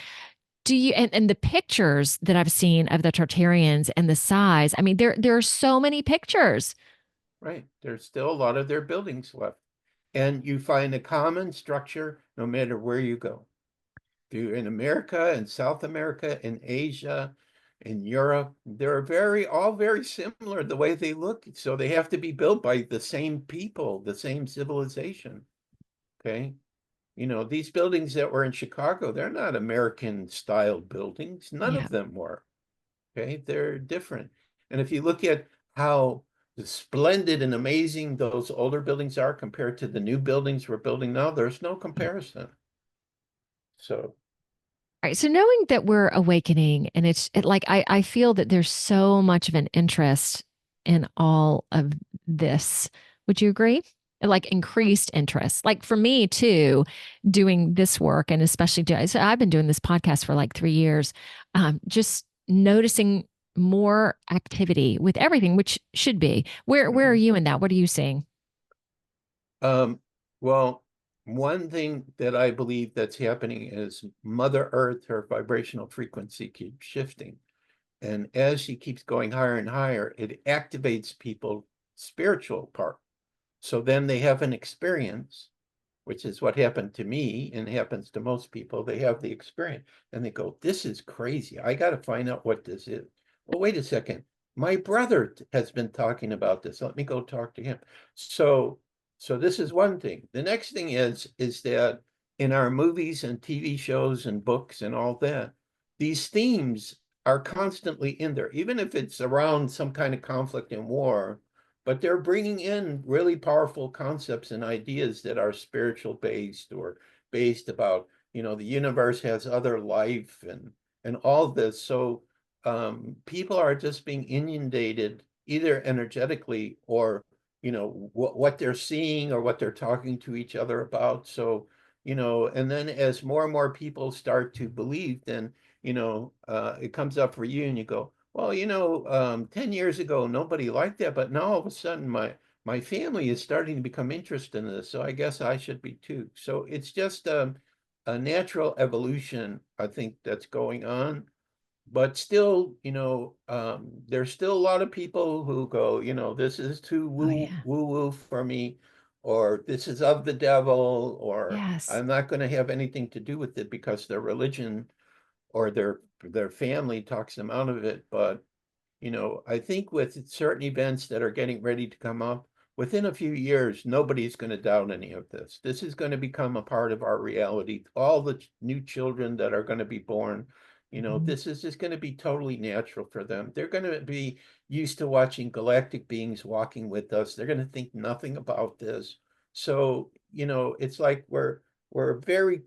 Do you, and the pictures that I've seen of the Tartarians and the size, I mean, there are so many pictures. Right. There's still a lot of their buildings left. And you find a common structure no matter where you go. If you're in America, in South America, in Asia, in Europe, they're all very similar the way they look. So they have to be built by the same people, the same civilization. Okay. You know, these buildings that were in Chicago, they're not American style buildings. None Yeah. of them were. Okay. They're different. And if you look at how splendid and amazing those older buildings are compared to the new buildings we're building now, there's no comparison. So, All right. So knowing that we're awakening and like I feel that there's so much of an interest in all of this. Would you agree? Like increased interest. Like for me too, doing this work and especially so I've been doing this podcast for like 3 years, just noticing more activity with everything, which should be. Where are mhm. you in that? What are you seeing? Um, well, one thing that I believe that's happening is Mother Earth, her vibrational frequency keeps shifting. And as she keeps going higher and higher, it activates people's spiritual part. So then they have an experience, which is what happened to me and happens to most people. They have the experience and they go, this is crazy. I got to find out what this is. Well, wait a second. My brother has been talking about this. Let me go talk to him. So, so this is one thing. The next thing is that in our movies and TV shows and books and all that, these themes are constantly in there, even if it's around some kind of conflict and war, but they're bringing in really powerful concepts and ideas that are spiritual based or based about, the universe has other life and all this. So people are just being inundated either energetically or, what they're seeing or what they're talking to each other about. So, and then as more and more people start to believe, then, it comes up for you and you go, well, 10 years ago, nobody liked that, but now all of a sudden my family is starting to become interested in this. So I guess I should be too. So it's just a natural evolution, I think, that's going on. But still, there's still a lot of people who go, this is too Oh woo yeah. woo woo for me, or this is of the devil, or Yes. I'm not going to have anything to do with it because their religion or their family talks them out of it. But I think with certain events that are getting ready to come up, within a few years, nobody's going to doubt any of this. This is going to become a part of our reality. All the new children that are going to be born, Mhm. This is just going to be totally natural for them. They're going to be used to watching galactic beings walking with us. They're going to think nothing about this. So, it's like we're very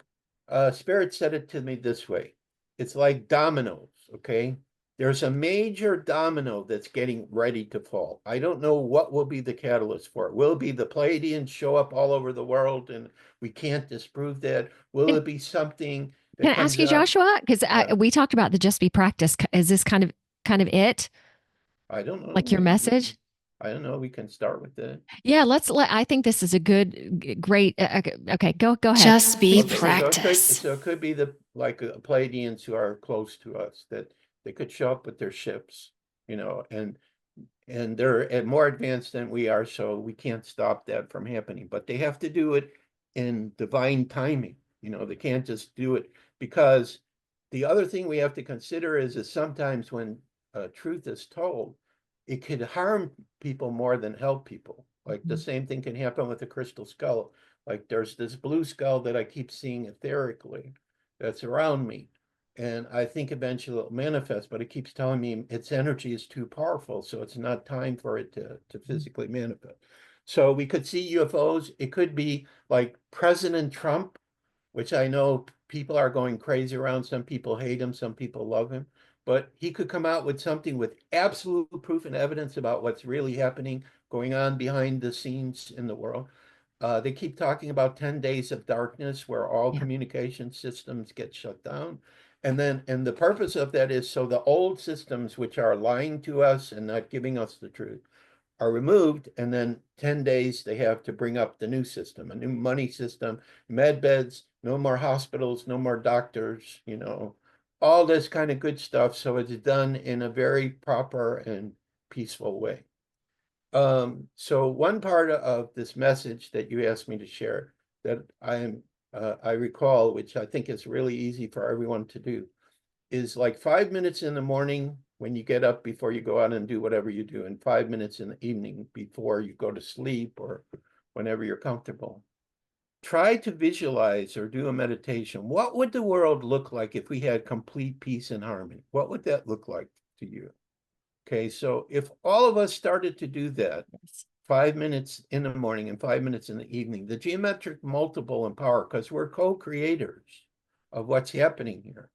Spirit said it to me this way. It's like dominoes, okay? There's a major domino that's getting ready to fall. I don't know what will be the catalyst for it. Will it be the Pleiadians show up all over the world and we can't disprove that? Will And it be something that can I ask comes you, out? Joshua? Because Yeah, we talked about the just be practice. Is this kind of it? I don't know. Like your Maybe we can, message? I don't know. We can start with that. Yeah, I think this is a great. Okay, go ahead. Just be Please Okay, proceed. practice. so it could be the like Pleiadians who are close to us that they could show up with their ships, and they're more advanced than we are, so we can't stop that from happening. But they have to do it in divine timing. They can't just do it because the other thing we have to consider is sometimes when truth is told, it could harm people more than help people. Like the Mhm. same thing can happen with the crystal skull. Like there's this blue skull that I keep seeing etherically that's around me. And I think eventually it'll manifest, but it keeps telling me its energy is too powerful, so it's not time for it to physically manifest. So we could see UFOs. It could be like President Trump, which I know people are going crazy around. Some people hate him, some people love him, but he could come out with something with absolute proof and evidence about what's really happening, going on behind the scenes in the world. They keep talking about 10 days of darkness where all Yeah. communication systems get shut down. And the purpose of that is so the old systems, which are lying to us and not giving us the truth, are removed. And then 10 days, they have to bring up the new system, a new money system, med beds, no more hospitals, no more doctors, all this kind of good stuff. So it's done in a very proper and peaceful way. So one part of this message that you asked me to share that I recall, which I think is really easy for everyone to do, is like 5 minutes in the morning when you get up before you go out and do whatever you do, and 5 minutes in the evening before you go to sleep or whenever you're comfortable. Try to visualize or do a meditation. What would the world look like if we had complete peace and harmony? What would that look like to you? Okay, so if all of us started to do that, Yes. 5 minutes in the morning and 5 minutes in the evening, the geometric multiple in power, because we're co-creators of what's happening here.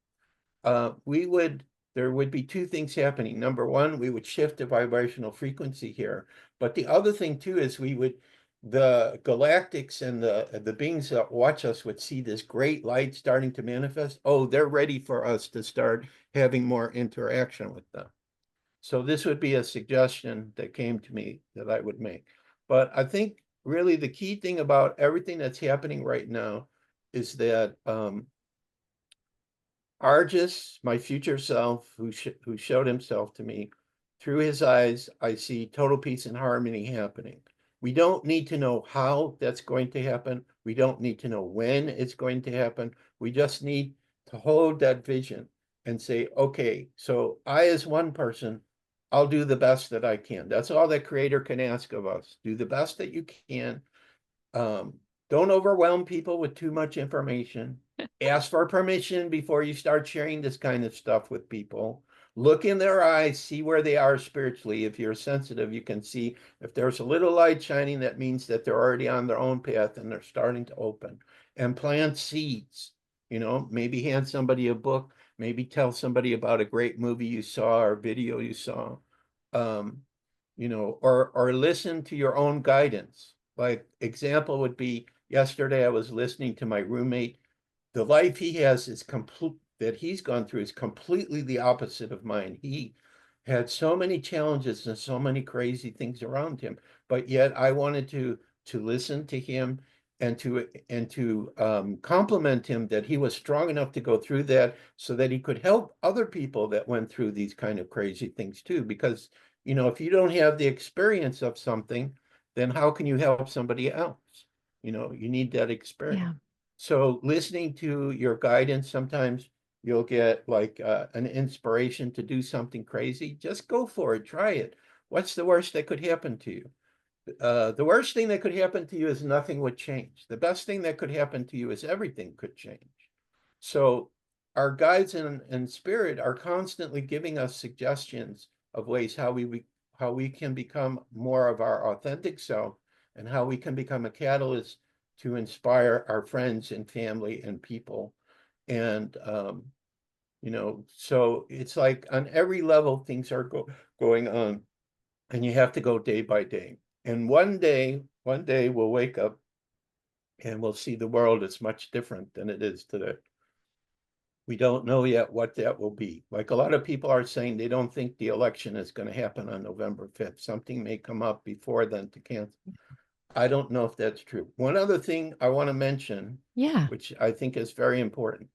We would There would be two things happening. Number one, we would shift the vibrational frequency here. But the other thing too is the galactics and the beings that watch us would see this great light starting to manifest. Oh, they're ready for us to start having more interaction with them. So this would be a suggestion that came to me that I would make. But I think really the key thing about everything that's happening right now is that Argus, my future self, who showed himself to me, through his eyes, I see total peace and harmony happening. We don't need to know how that's going to happen. We don't need to know when it's going to happen. We just need to hold that vision and say, okay, so I, as one person, I'll do the best that I can. That's all that creator can ask of us. Do the best that you can. um, don't overwhelm people with too much information. Ask for permission before you start sharing this kind of stuff with people. Look in their eyes, see where they are spiritually. If you're sensitive, you can see if there's a little light shining, that means that they're already on their own path and they're starting to open. And plant seeds. Maybe hand somebody a book, maybe tell somebody about a great movie you saw or video you saw. Um, or listen to your own guidance. Like example would be yesterday I was listening to my roommate. The life he has is complete that he's gone through is completely the opposite of mine. He had so many challenges and so many crazy things around him, but yet I wanted to listen to him and to compliment him that he was strong enough to go through that so that he could help other people that went through these kind of crazy things too. Because if you don't have the experience of something, then how can you help somebody else? You need that experience. Yeah. So listening to your guidance, sometimes you'll get like an inspiration to do something crazy. Just go for it, try it. What's the worst that could happen to you? The worst thing that could happen to you is nothing would change. The best thing that could happen to you is everything could change. So our guides in spirit are constantly giving us suggestions of ways how we can become more of our authentic self and how we can become a catalyst to inspire our friends and family and people. And so it's like on every level things are going on, and you have to go day by day. And one day we'll wake up and we'll see the world as much different than it is today. We don't know yet what that will be. Like a lot of people are saying they don't think the election is going to happen on November 5th. Something may come up before then to cancel. I don't know if that's true. One other thing I want to mention, Yeah. which I think is very important,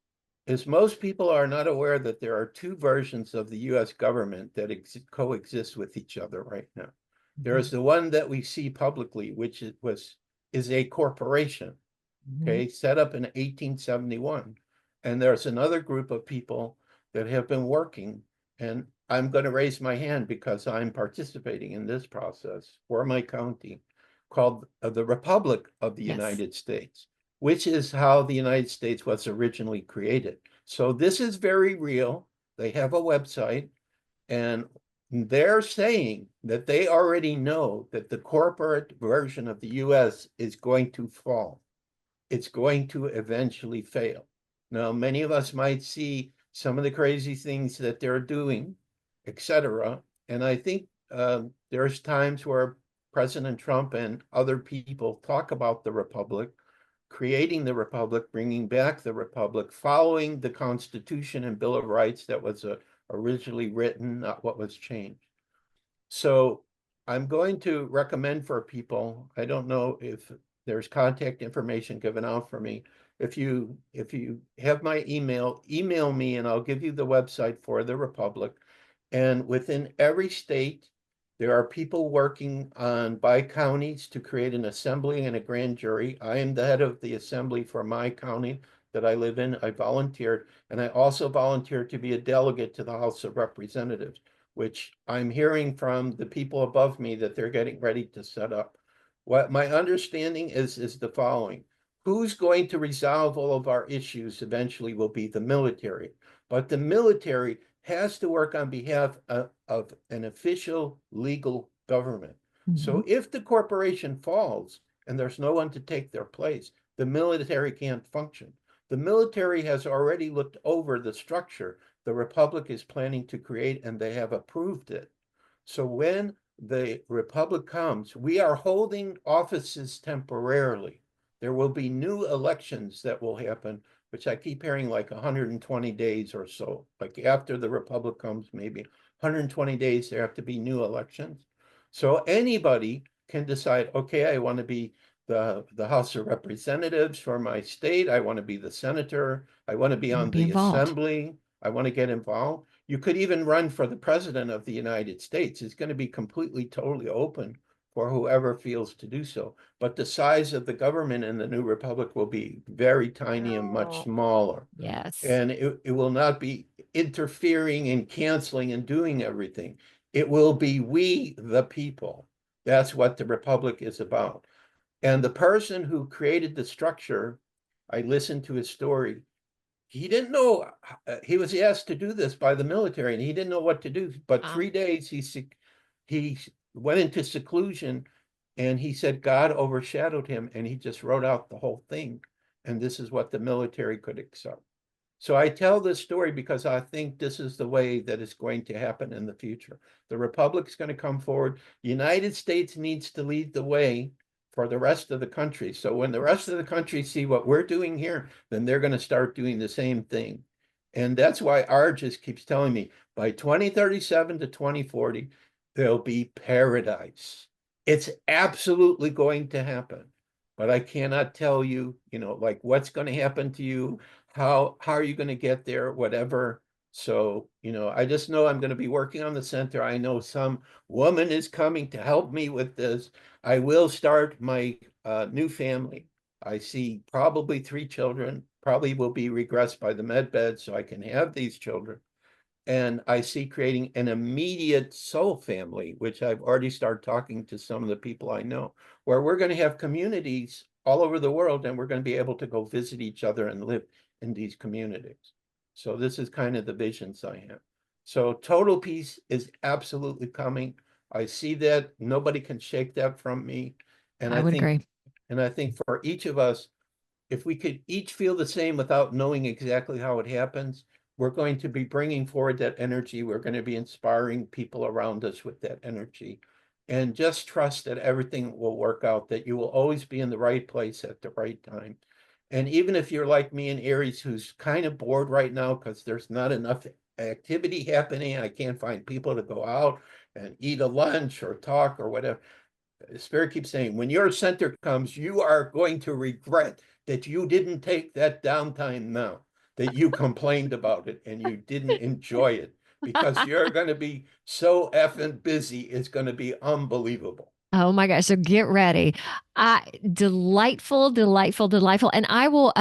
is most people are not aware that there are two versions of the US government that coexist with each other right now. There is Mhm. the one that we see publicly, which is a corporation, Mhm. okay, set up in 1871. And there's another group of people that have been working, and I'm going to raise my hand because I'm participating in this process for my county, called the Republic of the Yes. United States, which is how the United States was originally created. So this is very real. They have a website, and they're saying that they already know that the corporate version of the US is going to fall. It's going to eventually fail. Now, many of us might see some of the crazy things that they're doing, etc. And I think there's times where President Trump and other people talk about the republic, creating the republic, bringing back the republic, following the Constitution and Bill of Rights that was originally written, not what was changed. So I'm going to recommend for people, I don't know if there's contact information given out for me. If you have my email, email me and I'll give you the website for the Republic. And within every state, there are people working on by counties to create an assembly and a grand jury. I am the head of the assembly for my county that I live in. I volunteered, and I also volunteered to be a delegate to the House of Representatives, which I'm hearing from the people above me that they're getting ready to set up. What my understanding is the following. Who's going to resolve all of our issues eventually will be the military. But the military has to work on behalf of an official legal government. Mhm. So if the corporation falls and there's no one to take their place, the military can't function. The military has already looked over the structure the Republic is planning to create, and they have approved it. So when the Republic comes, we are holding offices temporarily. There will be new elections that will happen, which I keep hearing like 120 days or so. Like after the Republic comes, maybe 120 days, there have to be new elections. So anybody can decide, okay, I want to be the House of Representatives for my state. I want to be the senator. I want to be And on be the involved. assembly. I want to get involved. You could even run for the president of the United States. It's going to be completely, totally open for whoever feels to do so. But the size of the government in the new republic will be very tiny and much Oh, smaller. yes. And it will not be interfering and canceling and doing everything. It will be we, the people. That's what the republic is about. And the person who created the structure, I listened to his story. He didn't know, he was asked to do this by the military and he didn't know what to do. But Um, 3 days he went into seclusion, and he said God overshadowed him and he just wrote out the whole thing. And this is what the military could accept. So I tell this story because I think this is the way that it's going to happen in the future. The Republic's going to come forward. The United States needs to lead the way for the rest of the country. So when the rest of the country see what we're doing here, then they're going to start doing the same thing. And that's why R just keeps telling me by 2037 to 2040, there'll be paradise. It's absolutely going to happen. But I cannot tell you, like what's going to happen to you, how are you going to get there, whatever. So I just know I'm going to be working on the center. I know some woman is coming to help me with this. I will start my new family. I see probably 3 children, probably will be regressed by the med bed so I can have these children. And I see creating an immediate soul family, which I've already started talking to some of the people I know, where we're going to have communities all over the world and we're going to be able to go visit each other and live in these communities. So this is kind of the visions I have. So total peace is absolutely coming. I see that. Nobody can shake that from me. And I would agree. I think for each of us, if we could each feel the same without knowing exactly how it happens, we're going to be bringing forward that energy. We're going to be inspiring people around us with that energy. And just trust that everything will work out, that you will always be in the right place at the right time. And even if you're like me in Aries, who's kind of bored right now because there's not enough activity happening, I can't find people to go out and eat a lunch or talk or whatever. Spirit keeps saying, when your center comes, you are going to regret that you didn't take that downtime now, that you complained about it and you didn't enjoy it, because you're going to be so effing busy. It's going to be unbelievable. Oh my gosh. So get ready. Delightful, delightful, delightful. And I will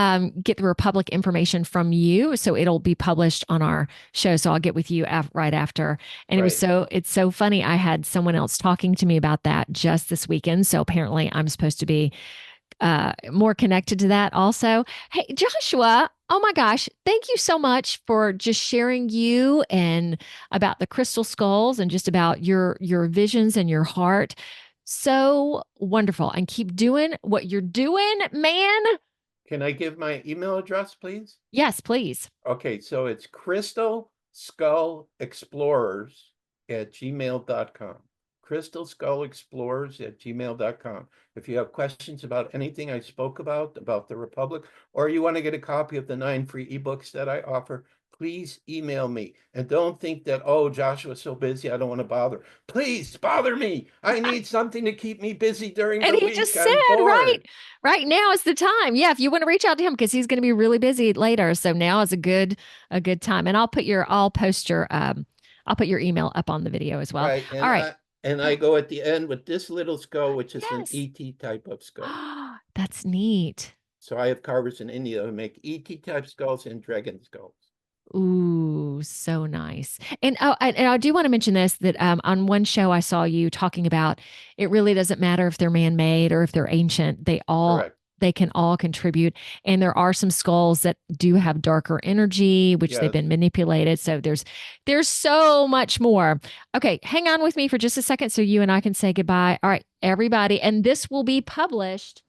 get the Republic information from you. So it'll be published on our show. So I'll get with you right after. And Right. it's so funny. I had someone else talking to me about that just this weekend. So apparently I'm supposed to be more connected to that also. Hey, Joshua, oh my gosh, thank you so much for just sharing you and about the crystal skulls and just about your visions and your heart. So wonderful. And keep doing what you're doing, man. Can I give my email address, please? Yes, please. Okay, so it's Crystal Skull Explorers at gmail.com. Crystal Skull Explorers at gmail.com. If you have questions about anything I spoke about the Republic, or you want to get a copy of the 9 free ebooks that I offer, please email me. And don't think that, oh, Joshua's so busy, I don't want to bother. Please bother me. I need something to keep me busy during And the he just week. said, I'm bored. right now is the time. Yeah, if you want to reach out to him because he's going to be really busy later. So now is a good time. And I'll put your email up on the video as well. Right. All right. And I go at the end with this little skull, which is an Yes. ET type of skull. That's neat. So I have carvers in India who make ET type skulls and dragon skulls. Ooh, so nice. And I do want to mention this that on one show I saw you talking about it really doesn't matter if they're man-made or if they're ancient. Correct. They can all contribute. And there are some skulls that do have darker energy, which they've Yes. been manipulated. So there's so much more. Okay, hang on with me for just a second so you and I can say goodbye. All right, everybody. And this will be published,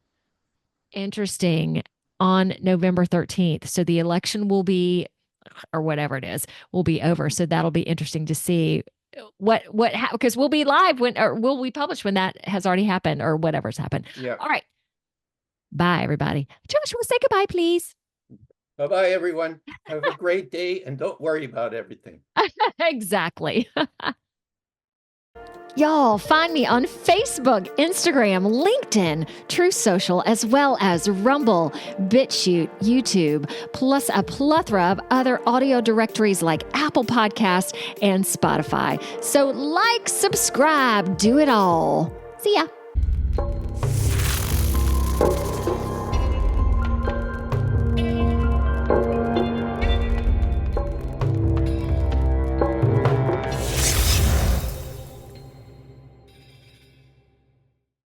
interesting, on November 13th. So the election will be, or whatever it is, will be over. So that'll be interesting to see because we'll be live or will we publish when that has already happened or whatever's happened. Yeah. All right. Bye, everybody. Joshua, say goodbye, please. Bye-bye, everyone. Have a great day and don't worry about everything. Exactly. Y'all, find me on Facebook, Instagram, LinkedIn, Truth Social, as well as Rumble, BitChute, YouTube, plus a plethora of other audio directories like Apple Podcasts and Spotify. So like, subscribe, do it all. See ya.